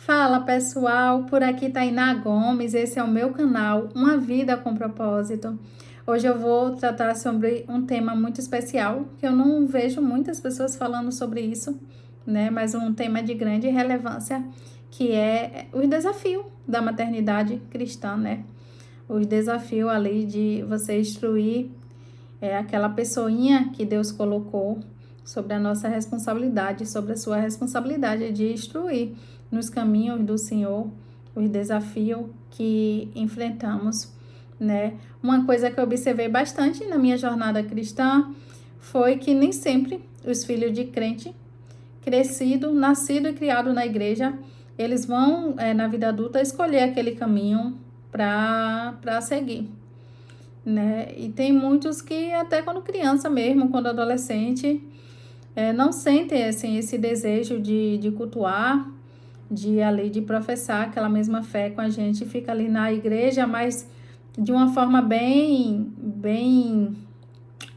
Fala pessoal, por aqui Tainá Gomes, esse é o meu canal Uma Vida com Propósito. Hoje eu vou tratar sobre um tema muito especial, que eu não vejo muitas pessoas falando sobre isso, né? Mas um tema de grande relevância, que é o desafio da maternidade cristã, né? O desafio ali de você instruir aquela pessoinha que Deus colocou sobre a nossa responsabilidade, sobre a sua responsabilidade de instruir nos caminhos do Senhor, os desafios que enfrentamos, né? Uma coisa que eu observei bastante na minha jornada cristã foi que nem sempre os filhos de crente, crescido, nascido e criado na igreja, eles vão, na vida adulta, escolher aquele caminho para seguir, né? E tem muitos que até quando criança mesmo, quando adolescente, não sentem assim, esse desejo de cultuar, de professar aquela mesma fé com a gente, fica ali na igreja, mas de uma forma bem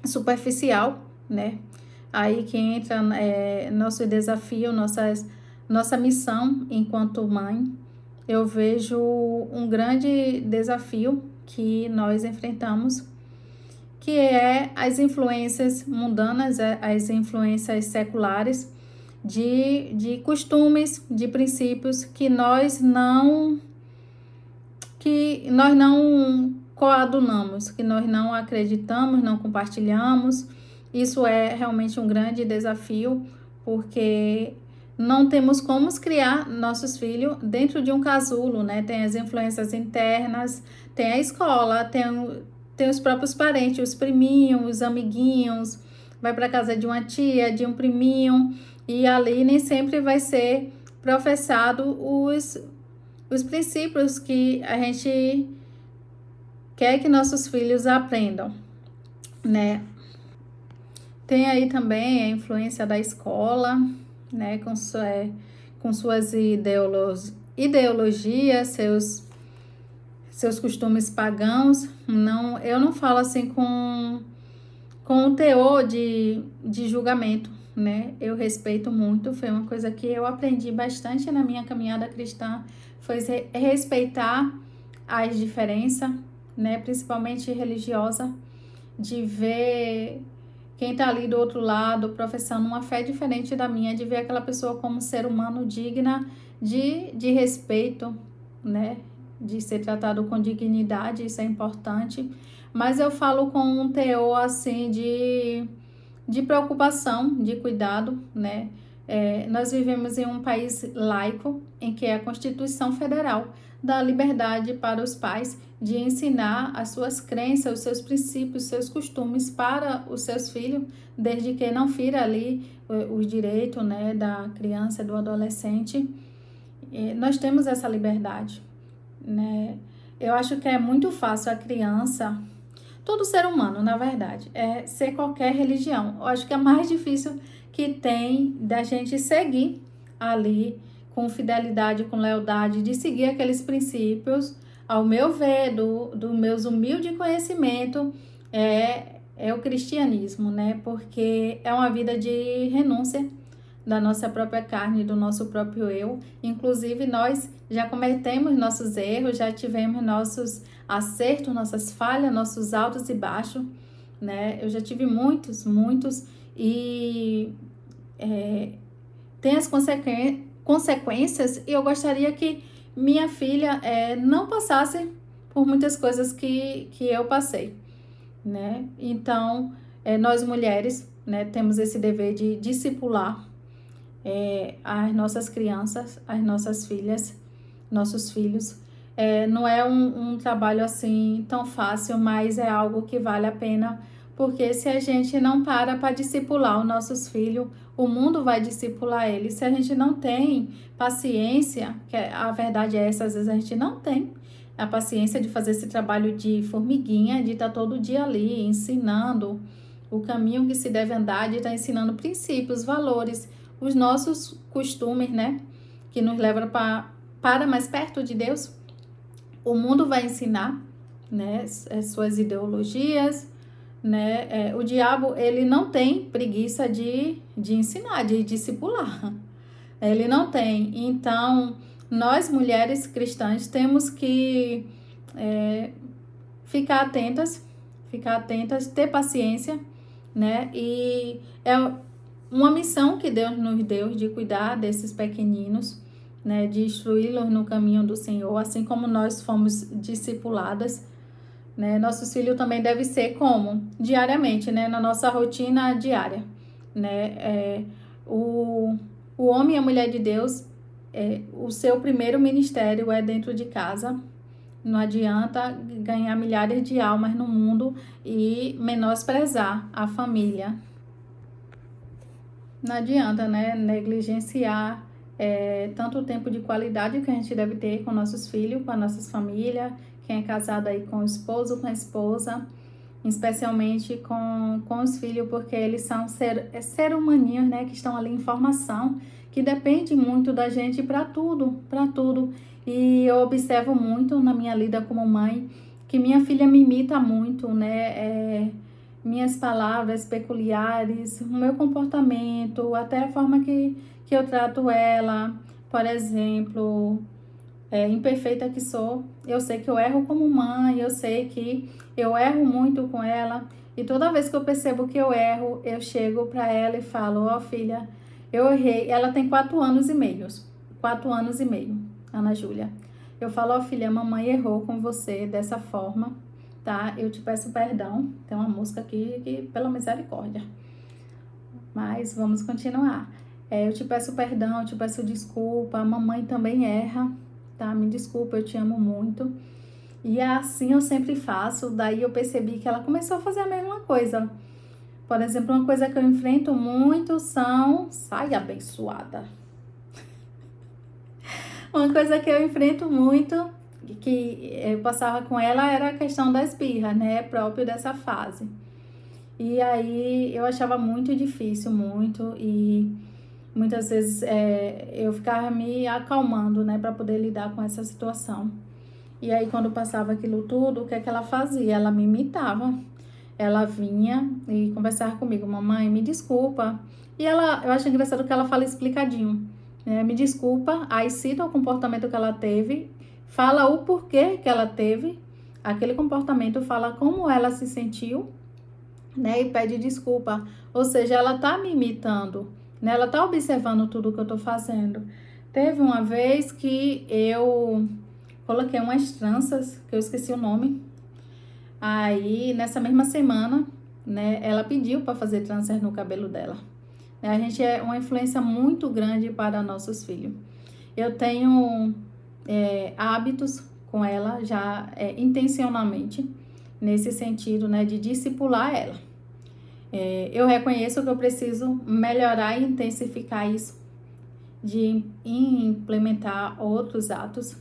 superficial, né? Aí que entra nosso desafio, nossa missão enquanto mãe. Eu vejo um grande desafio que nós enfrentamos, que é as influências mundanas, as influências seculares, de costumes, de princípios que nós não coadunamos, que nós não acreditamos, não compartilhamos. Isso é realmente um grande desafio, porque não temos como criar nossos filhos dentro de um casulo, né? Tem as influências internas, tem a escola, tem os próprios parentes, os priminhos, os amiguinhos, vai para casa de uma tia, de um priminho, e ali nem sempre vai ser professado os princípios que a gente quer que nossos filhos aprendam, né? Tem aí também a influência da escola, né? Com suas ideologias, seus costumes pagãos. Não, eu não falo assim com o teor de julgamento, né? Eu respeito muito, foi uma coisa que eu aprendi bastante na minha caminhada cristã, foi respeitar as diferenças, né? Principalmente religiosa, de ver quem está ali do outro lado professando uma fé diferente da minha, de ver aquela pessoa como ser humano digna de respeito, né? De ser tratado com dignidade, isso é importante. Mas eu falo com um teor assim de preocupação, de cuidado, né? Nós vivemos em um país laico, em que a Constituição Federal dá liberdade para os pais de ensinar as suas crenças, os seus princípios, os seus costumes para os seus filhos, desde que não fira ali os direitos, né, da criança, do adolescente. Nós temos essa liberdade, né? Eu acho que é muito fácil a criança, todo ser humano, na verdade, ser qualquer religião. Eu acho que é mais difícil que tem da gente seguir ali com fidelidade, com lealdade, de seguir aqueles princípios, ao meu ver, do meus humilde conhecimento, é o cristianismo, né? Porque é uma vida de renúncia da nossa própria carne, do nosso próprio eu. Inclusive, nós já cometemos nossos erros, já tivemos nossos acertos, nossas falhas, nossos altos e baixos, né? Eu já tive muitos, e tem as consequências, e eu gostaria que minha filha não passasse por muitas coisas que eu passei, né? Então, nós mulheres, né, temos esse dever de discipular as nossas crianças, as nossas filhas, nossos filhos. Não é um trabalho assim tão fácil, mas é algo que vale a pena, porque se a gente não para discipular os nossos filhos, o mundo vai discipular eles. Se a gente não tem paciência, que a verdade é essa, às vezes a gente não tem a paciência de fazer esse trabalho de formiguinha, de estar todo dia ali ensinando o caminho que se deve andar, de estar ensinando princípios, valores, os nossos costumes, né? Que nos levam para mais perto de Deus. O mundo vai ensinar, né? Suas ideologias, né? O diabo, ele não tem preguiça de ensinar, de discipular. Ele não tem. Então, nós mulheres cristãs temos que ficar atentas, ter paciência, né? E é uma missão que Deus nos deu de cuidar desses pequeninos, né? De instruí-los no caminho do Senhor, assim como nós fomos discipuladas, né? Nossos filhos também devem ser como? Diariamente, né? Na nossa rotina diária, né? O homem e a mulher de Deus, o seu primeiro ministério é dentro de casa. Não adianta ganhar milhares de almas no mundo e menosprezar a família. Não adianta, né, negligenciar tanto tempo de qualidade que a gente deve ter com nossos filhos, com as nossas famílias, quem é casado aí com o esposo, com a esposa, especialmente com os filhos, porque eles são ser humaninhos, né, que estão ali em formação, que depende muito da gente para tudo, para tudo. E eu observo muito na minha lida como mãe, que minha filha me imita muito, né, minhas palavras peculiares, o meu comportamento, até a forma que eu trato ela. Por exemplo, imperfeita que sou, eu sei que eu erro como mãe, eu sei que eu erro muito com ela. E toda vez que eu percebo que eu erro, eu chego para ela e falo: ó, filha, eu errei. Ela tem 4 anos e meio, 4 anos e meio, Ana Júlia. Eu falo: ó, filha, a mamãe errou com você dessa forma, tá? Eu te peço perdão. Tem uma música aqui que, pela misericórdia. Mas vamos continuar. Eu te peço perdão, eu te peço desculpa. A mamãe também erra, tá? Me desculpa, eu te amo muito. E assim eu sempre faço. Daí eu percebi que ela começou a fazer a mesma coisa. Por exemplo, uma coisa que eu enfrento muito são... Sai, abençoada! Uma coisa que eu enfrento muito, que eu passava com ela, era a questão da espirra, né? Próprio dessa fase. E aí eu achava muito difícil, muito. E muitas vezes eu ficava me acalmando, né? Para poder lidar com essa situação. E aí quando passava aquilo tudo, o que é que ela fazia? Ela me imitava. Ela vinha e conversava comigo: mamãe, me desculpa. E eu acho engraçado que ela fala explicadinho, né? Me desculpa, aí cita o comportamento que ela teve, fala o porquê que ela teve aquele comportamento, fala como ela se sentiu, né? E pede desculpa. Ou seja, ela tá me imitando, né? Ela tá observando tudo que eu tô fazendo. Teve uma vez que eu coloquei umas tranças, que eu esqueci o nome. Aí, nessa mesma semana, né, ela pediu para fazer tranças no cabelo dela. A gente é uma influência muito grande para nossos filhos. Eu tenho hábitos com ela já intencionalmente, nesse sentido, né, de discipular ela. Eu reconheço que eu preciso melhorar e intensificar isso, de implementar outros atos.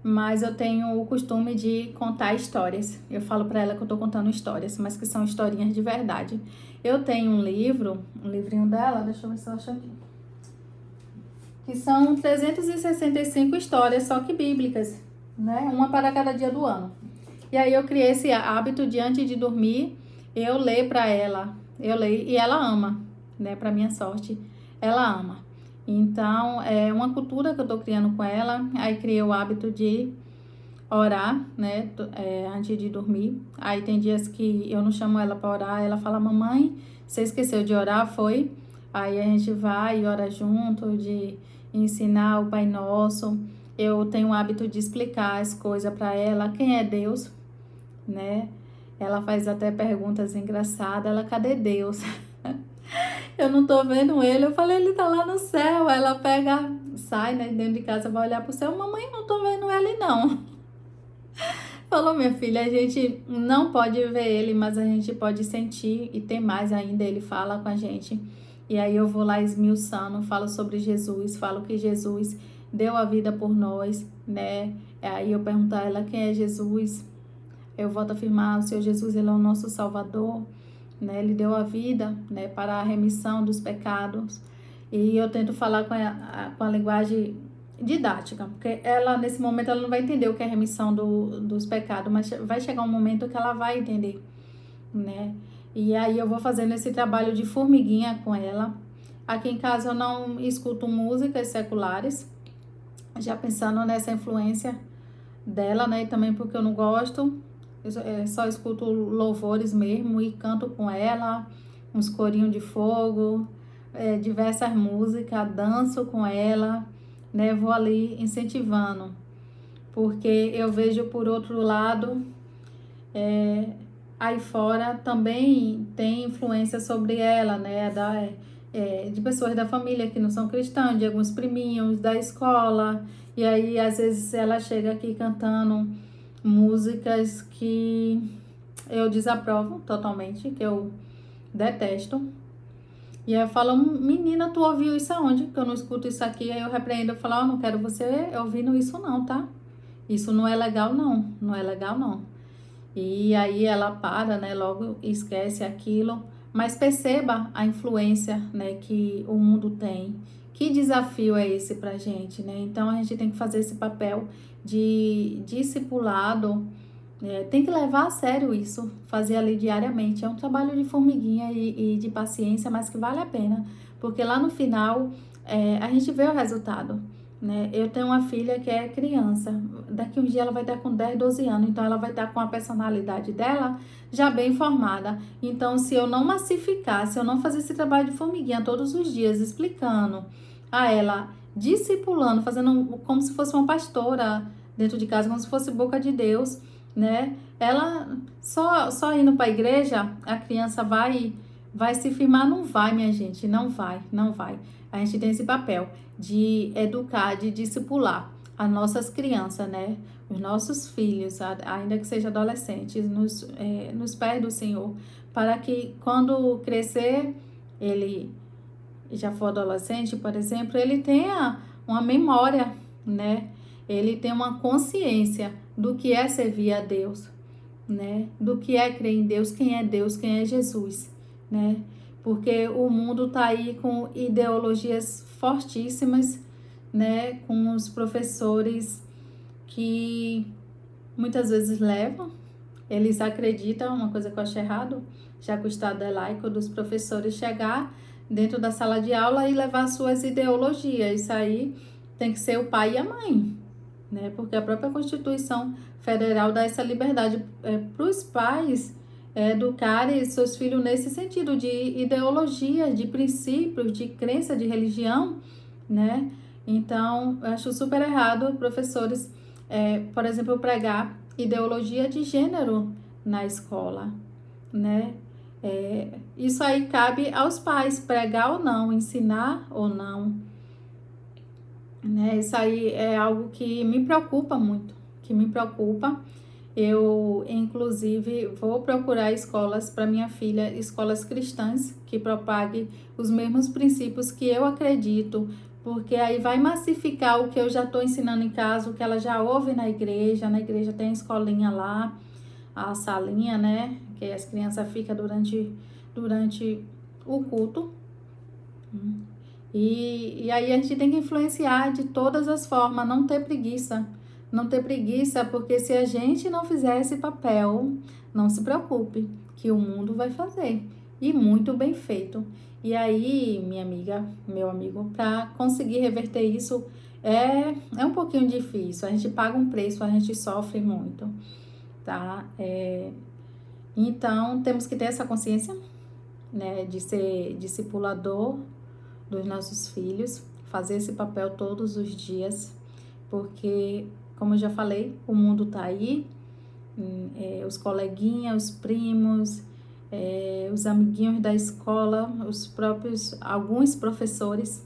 Mas eu tenho o costume de contar histórias. Eu falo para ela que eu tô contando histórias, mas que são historinhas de verdade. Eu tenho um livrinho dela, deixa eu ver se eu acho aqui, que são 365 histórias, só que bíblicas, né? Uma para cada dia do ano. E aí eu criei esse hábito de, antes de dormir, eu leio para ela. Eu leio e ela ama, né? Para minha sorte, ela ama. Então, é uma cultura que eu tô criando com ela. Aí criei o hábito de orar, né, antes de dormir. Aí tem dias que eu não chamo ela para orar, ela fala: mamãe, você esqueceu de orar, foi? Aí a gente vai e ora junto, de ensinar o Pai Nosso. Eu tenho o hábito de explicar as coisas para ela, quem é Deus, né? Ela faz até perguntas engraçadas, ela: cadê Deus? Eu não tô vendo ele. Eu falei: ele tá lá no céu. Ela pega, sai, né, dentro de casa, vai olhar pro céu: mamãe, não tô vendo ele não. Falou: minha filha, a gente não pode ver ele, mas a gente pode sentir, e tem mais ainda, ele fala com a gente. E aí eu vou lá esmiuçando, falo sobre Jesus, falo que Jesus deu a vida por nós, né? Aí eu pergunto a ela: quem é Jesus? Eu volto a afirmar: o Senhor Jesus, ele é o nosso Salvador, né? Ele deu a vida, né, para a remissão dos pecados. E eu tento falar com a linguagem didática, porque ela, nesse momento, ela não vai entender o que é remissão dos pecados, mas vai chegar um momento que ela vai entender, né? E aí eu vou fazendo esse trabalho de formiguinha com ela. Aqui em casa eu não escuto músicas seculares, já pensando nessa influência dela, né? E também porque eu não gosto, só escuto louvores mesmo e canto com ela, uns corinhos de fogo, diversas músicas, danço com ela, né? Vou ali incentivando, porque eu vejo por outro lado, aí fora também tem influência sobre ela, né? De pessoas da família que não são cristãs, de alguns priminhos da escola, e aí às vezes ela chega aqui cantando músicas que eu desaprovo totalmente, que eu detesto. E aí eu falo, menina, tu ouviu isso aonde? Que eu não escuto isso aqui. Aí eu repreendo, eu falo, não quero você ouvindo isso não, tá? Isso não é legal não, não é legal não. E aí ela para, né, logo esquece aquilo. Mas perceba a influência, né, que o mundo tem. Que desafio é esse pra gente, né? Então a gente tem que fazer esse papel de discipulado, tem que levar a sério isso, fazer ali diariamente. É um trabalho de formiguinha e de paciência, mas que vale a pena, porque lá no final a gente vê o resultado, né? Eu tenho uma filha que é criança, daqui uns dias ela vai estar com 10, 12 anos, então ela vai estar com a personalidade dela já bem formada. Então, se eu não massificar, se eu não fazer esse trabalho de formiguinha todos os dias, explicando a ela, discipulando, fazendo como se fosse uma pastora dentro de casa, como se fosse boca de Deus, né? Ela só indo para a igreja, a criança vai se firmar, não vai, minha gente, não vai, não vai. A gente tem esse papel de educar, de discipular as nossas crianças, né? Os nossos filhos, ainda que sejam adolescentes, nos pés do Senhor, para que quando crescer, ele já for adolescente, por exemplo, ele tenha uma memória, né? Ele tem uma consciência do que é servir a Deus, né? Do que é crer em Deus, quem é Jesus, né? Porque o mundo tá aí com ideologias fortíssimas, né? Com os professores que muitas vezes levam, eles acreditam, uma coisa que eu acho errado, já que o Estado é laico, dos professores chegar dentro da sala de aula e levar suas ideologias. Isso aí tem que ser o pai e a mãe, né? Porque a própria Constituição Federal dá essa liberdade para os pais educarem seus filhos nesse sentido de ideologia, de princípios, de crença, de religião, né? Então, eu acho super errado professores, por exemplo, pregar ideologia de gênero na escola, né? Isso aí cabe aos pais, pregar ou não, ensinar ou não, né? Isso aí é algo que me preocupa muito, que me preocupa. Eu, inclusive, vou procurar escolas para minha filha, escolas cristãs, que propaguem os mesmos princípios que eu acredito, porque aí vai massificar o que eu já estou ensinando em casa, o que ela já ouve na igreja tem a escolinha lá, a salinha, né, que as crianças ficam durante o culto. E aí a gente tem que influenciar de todas as formas, não ter preguiça. Não ter preguiça, porque se a gente não fizer esse papel, não se preocupe, que o mundo vai fazer. E muito bem feito. E aí, minha amiga, meu amigo, para conseguir reverter isso é um pouquinho difícil. A gente paga um preço, a gente sofre muito, tá? Então, temos que ter essa consciência, né, de ser discipulador dos nossos filhos, fazer esse papel todos os dias, porque, como eu já falei, o mundo tá aí, os coleguinhas, os primos, os amiguinhos da escola, os próprios, alguns professores,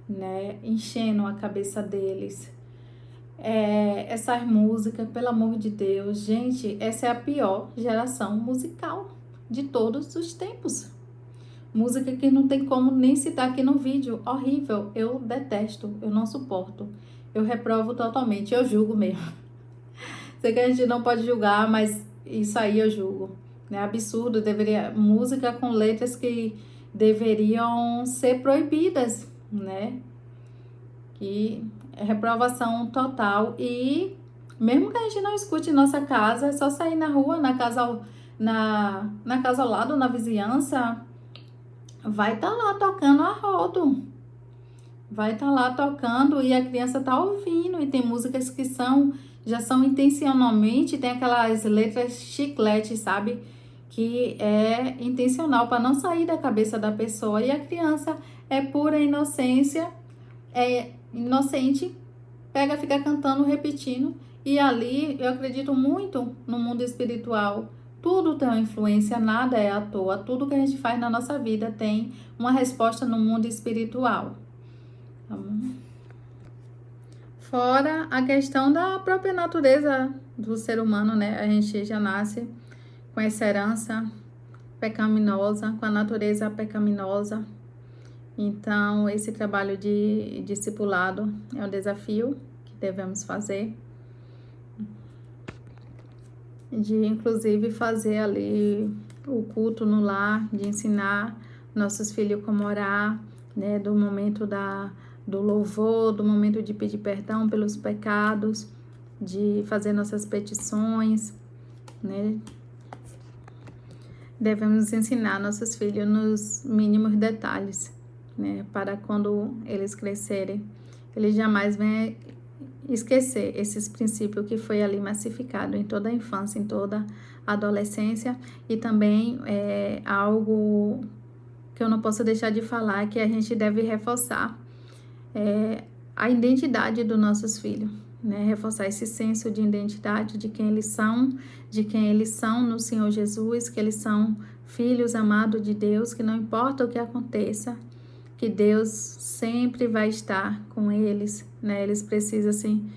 né, enchendo a cabeça deles. Essas músicas, pelo amor de Deus, gente, essa é a pior geração musical de todos os tempos. Música que não tem como nem citar aqui no vídeo. Horrível. Eu detesto. Eu não suporto. Eu reprovo totalmente. Eu julgo mesmo. Sei que a gente não pode julgar, mas isso aí eu julgo. É absurdo. Música com letras que deveriam ser proibidas, né? Que é reprovação total. E mesmo que a gente não escute em nossa casa, é só sair na rua, na casa ao lado, na vizinhança, vai estar lá tocando a rodo, vai estar lá tocando e a criança tá ouvindo. E tem músicas que já são intencionalmente, tem aquelas letras chiclete, sabe? Que é intencional para não sair da cabeça da pessoa. E a criança é pura inocência, é inocente, fica cantando, repetindo. E ali eu acredito muito no mundo espiritual. Tudo tem uma influência, nada é à toa. Tudo que a gente faz na nossa vida tem uma resposta no mundo espiritual. Tá bom? Fora a questão da própria natureza do ser humano, né? A gente já nasce com essa herança pecaminosa, com a natureza pecaminosa. Então, esse trabalho de discipulado é um desafio que devemos fazer. De, inclusive, fazer ali o culto no lar, de ensinar nossos filhos como orar, né? Do momento do louvor, do momento de pedir perdão pelos pecados, de fazer nossas petições, né? Devemos ensinar nossos filhos nos mínimos detalhes, né? Para quando eles crescerem, eles jamais venham esquecer esses princípios que foi ali massificado em toda a infância, em toda a adolescência. E também algo que eu não posso deixar de falar, que a gente deve reforçar a identidade dos nossos filhos, né? Reforçar esse senso de identidade de quem eles são no Senhor Jesus, que eles são filhos amados de Deus, que não importa o que aconteça, que Deus sempre vai estar com eles, né? Eles precisam, assim,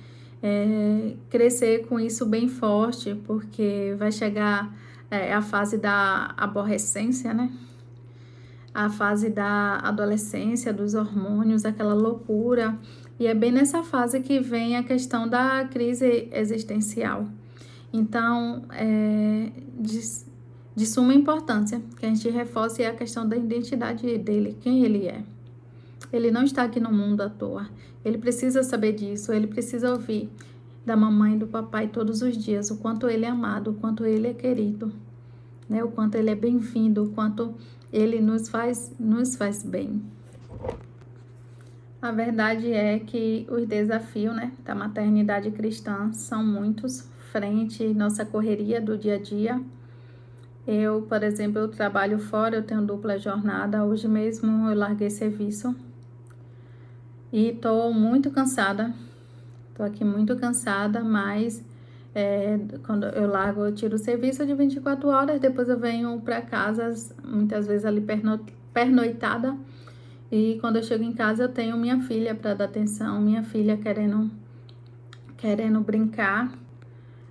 crescer com isso bem forte, porque vai chegar a fase da aborrecência, né? A fase da adolescência, dos hormônios, aquela loucura. E é bem nessa fase que vem a questão da crise existencial. Então, de suma importância que a gente reforce a questão da identidade dele, quem ele é. Ele não está aqui no mundo à toa. Ele precisa saber disso, ele precisa ouvir da mamãe e do papai todos os dias o quanto ele é amado, o quanto ele é querido, né? O quanto ele é bem-vindo, o quanto ele nos faz bem. A verdade é que os desafios, né, da maternidade cristã são muitos, frente à nossa correria do dia a dia. Eu, por exemplo, eu trabalho fora, eu tenho dupla jornada. Hoje mesmo eu larguei serviço e estou muito cansada. Estou aqui muito cansada, mas quando eu largo, eu tiro o serviço de 24 horas, depois eu venho para casa, muitas vezes ali pernoitada. E quando eu chego em casa, eu tenho minha filha para dar atenção, minha filha querendo brincar.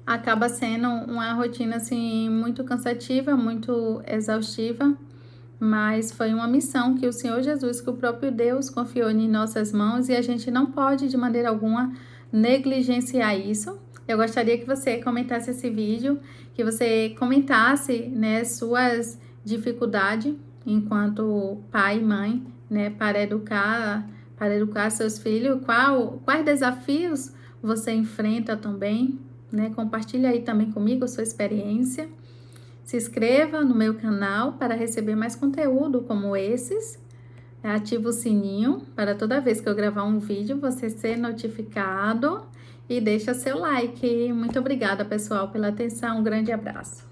Acaba sendo uma rotina, assim, muito cansativa, muito exaustiva, mas foi uma missão que o Senhor Jesus, que o próprio Deus confiou em nossas mãos, e a gente não pode, de maneira alguma, negligenciar isso. Eu gostaria que você comentasse esse vídeo, que você comentasse, né, suas dificuldades enquanto pai e mãe, né, para educar seus filhos, quais desafios você enfrenta também, né? Compartilha aí também comigo a sua experiência. Se inscreva no meu canal para receber mais conteúdo como esses. Ativa o sininho para toda vez que eu gravar um vídeo você ser notificado e deixa seu like. Muito obrigada, pessoal, pela atenção. Um grande abraço.